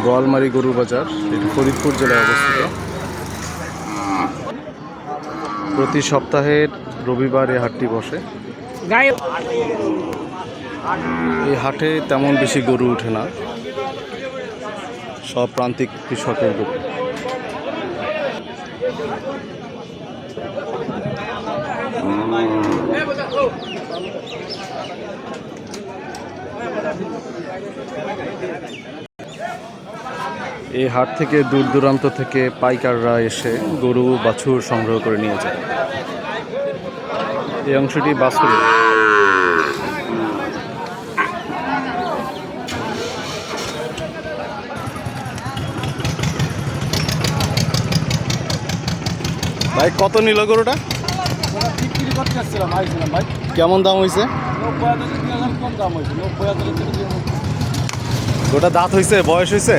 গোয়ালমারি গরু বাজার, এটি ফরিদপুর জেলায় অবস্থিত। প্রতি সপ্তাহের রবিবার এই হাটটি বসে। এই হাটে তেমন বেশি গরু ওঠে না, সব প্রান্তিক কৃষকের গরু। এই হাট থেকে দূর দূরান্ত থেকে পাইকাররা এসে গরু বাছুর সংগ্রহ করে নিয়ে যায়। এই অংশটি বাছুর। ভাই কত নিল গরুটা? কেমন দাম হয়েছে? গোটা দাঁত হয়েছে, বয়স হয়েছে?